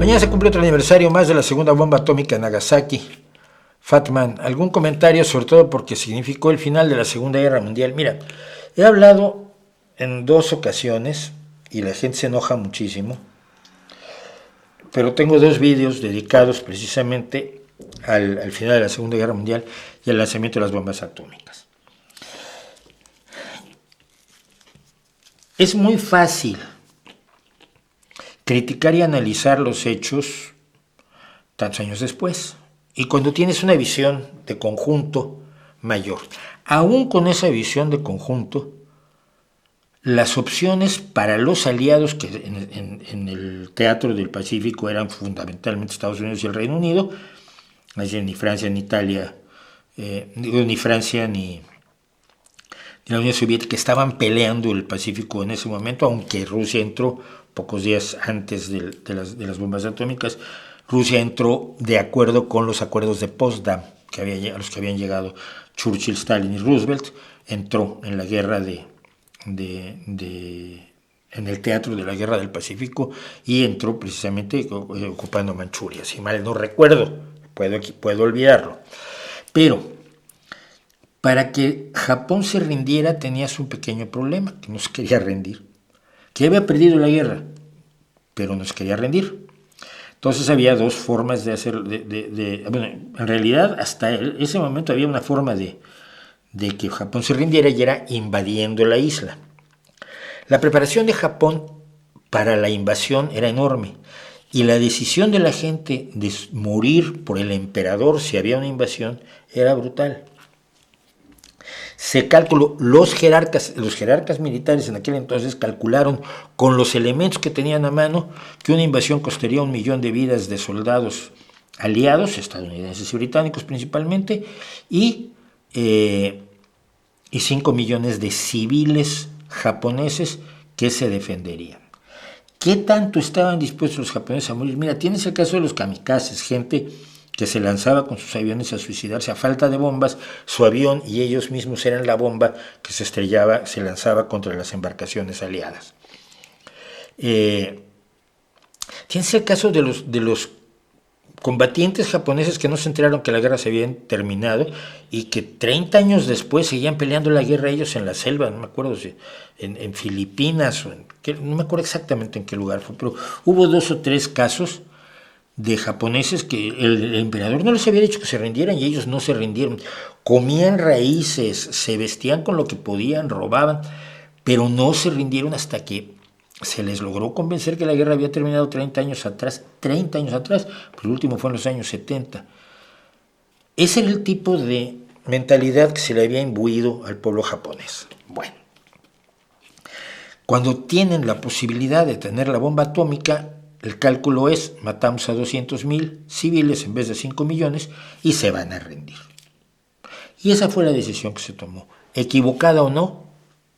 Mañana se cumple otro aniversario más de la segunda bomba atómica en Nagasaki. Fatman, ¿algún comentario, sobre todo porque significó el final de la Segunda Guerra Mundial? Mira, he hablado en 2 ocasiones y la gente se enoja muchísimo, pero tengo 2 vídeos dedicados precisamente al final de la Segunda Guerra Mundial y al lanzamiento de las bombas atómicas. Es muy fácil criticar y analizar los hechos tantos años después, y cuando tienes una visión de conjunto mayor. Aún con esa visión de conjunto, las opciones para los aliados, que en el teatro del Pacífico eran fundamentalmente Estados Unidos y el Reino Unido, es decir, ni Francia ni Italia, ni Francia ni la Unión Soviética estaban peleando el Pacífico en ese momento, aunque Rusia entró pocos días antes de las bombas atómicas. Rusia entró de acuerdo con los acuerdos de Potsdam, a los que habían llegado Churchill, Stalin y Roosevelt. Entró en la guerra en el teatro de la Guerra del Pacífico y entró precisamente ocupando Manchuria, si mal no recuerdo, puedo olvidarlo. Pero para que Japón se rindiera tenías un pequeño problema, que no se quería rendir, que había perdido la guerra, pero no se quería rendir. Entonces había 2 formas de hacer, bueno, en realidad hasta ese momento había una forma de que Japón se rindiera y era invadiendo la isla. La preparación de Japón para la invasión era enorme y la decisión de la gente de morir por el emperador si había una invasión era brutal. Se calculó, los jerarcas militares en aquel entonces calcularon con los elementos que tenían a mano que una invasión costaría 1 millón de vidas de soldados aliados, estadounidenses y británicos principalmente, y 5 millones de civiles japoneses que se defenderían. ¿Qué tanto estaban dispuestos los japoneses a morir? Mira, tienes el caso de los kamikazes, gente que se lanzaba con sus aviones a suicidarse a falta de bombas, su avión y ellos mismos eran la bomba que se lanzaba contra las embarcaciones aliadas. Tienes el caso de los combatientes japoneses que no se enteraron que la guerra se había terminado y que 30 años después seguían peleando la guerra ellos en la selva, no me acuerdo si en Filipinas, no me acuerdo exactamente en qué lugar fue, pero hubo 2 o 3 casos de japoneses que el emperador no les había dicho que se rindieran y ellos no se rindieron. Comían raíces, se vestían con lo que podían, robaban, pero no se rindieron hasta que se les logró convencer que la guerra había terminado 30 años atrás, pero el último fue en los años 70. Ese era el tipo de mentalidad que se le había imbuido al pueblo japonés. Bueno, cuando tienen la posibilidad de tener la bomba atómica, el cálculo es, matamos a 200,000 civiles en vez de 5 millones y se van a rendir. Y esa fue la decisión que se tomó. ¿Equivocada o no?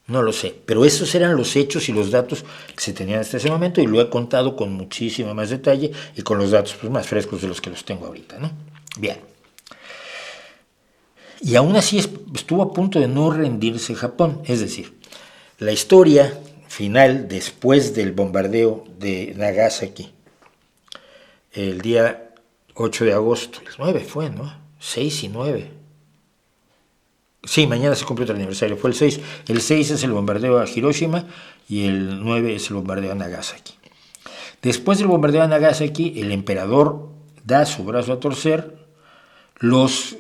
No lo sé, pero esos eran los hechos y los datos que se tenían hasta ese momento y lo he contado con muchísimo más detalle y con los datos más frescos de los que los tengo ahorita, ¿no? Bien. Y aún así estuvo a punto de no rendirse Japón, es decir, la historia final después del bombardeo de Nagasaki, el día 8 de agosto, el 9 fue, ¿no? 6 y 9. Sí, mañana se cumple otro aniversario, fue el 6. El 6 es el bombardeo a Hiroshima y el 9 es el bombardeo a Nagasaki. Después del bombardeo a Nagasaki, el emperador da su brazo a torcer, los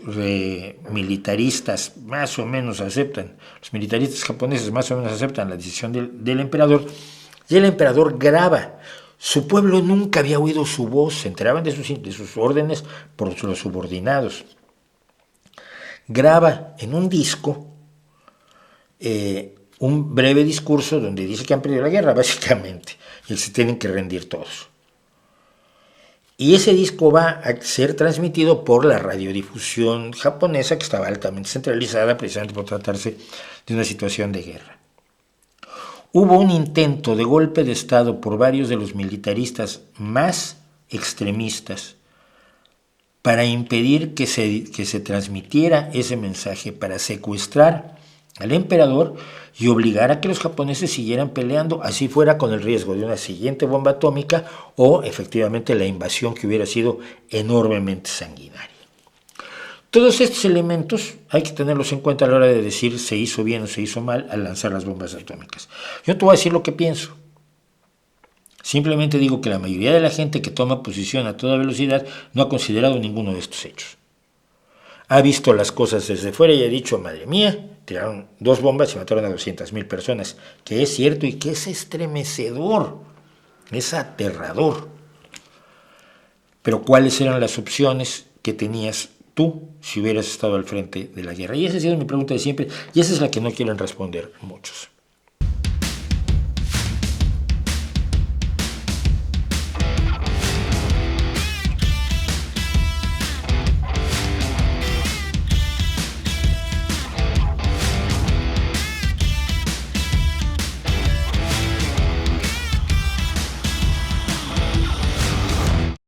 militaristas más o menos aceptan, los militaristas japoneses más o menos aceptan la decisión del emperador, y el emperador graba. Su pueblo nunca había oído su voz, se enteraban de sus órdenes por los subordinados. Graba en un disco un breve discurso donde dice que han perdido la guerra, básicamente, y se tienen que rendir todos. Y ese disco va a ser transmitido por la radiodifusión japonesa, que estaba altamente centralizada precisamente por tratarse de una situación de guerra. Hubo un intento de golpe de Estado por varios de los militaristas más extremistas para impedir que se transmitiera ese mensaje, para secuestrar al emperador y obligar a que los japoneses siguieran peleando, así fuera con el riesgo de una siguiente bomba atómica o efectivamente la invasión que hubiera sido enormemente sanguinaria. Todos estos elementos hay que tenerlos en cuenta a la hora de decir se hizo bien o se hizo mal al lanzar las bombas atómicas. Yo te voy a decir lo que pienso. Simplemente digo que la mayoría de la gente que toma posición a toda velocidad no ha considerado ninguno de estos hechos. Ha visto las cosas desde fuera y ha dicho, madre mía, tiraron 2 bombas y mataron a 200,000 personas, que es cierto y que es estremecedor, es aterrador. Pero ¿cuáles eran las opciones que tenías tú si hubieras estado al frente de la guerra? Y esa ha sido mi pregunta de siempre, y esa es la que no quieren responder muchos.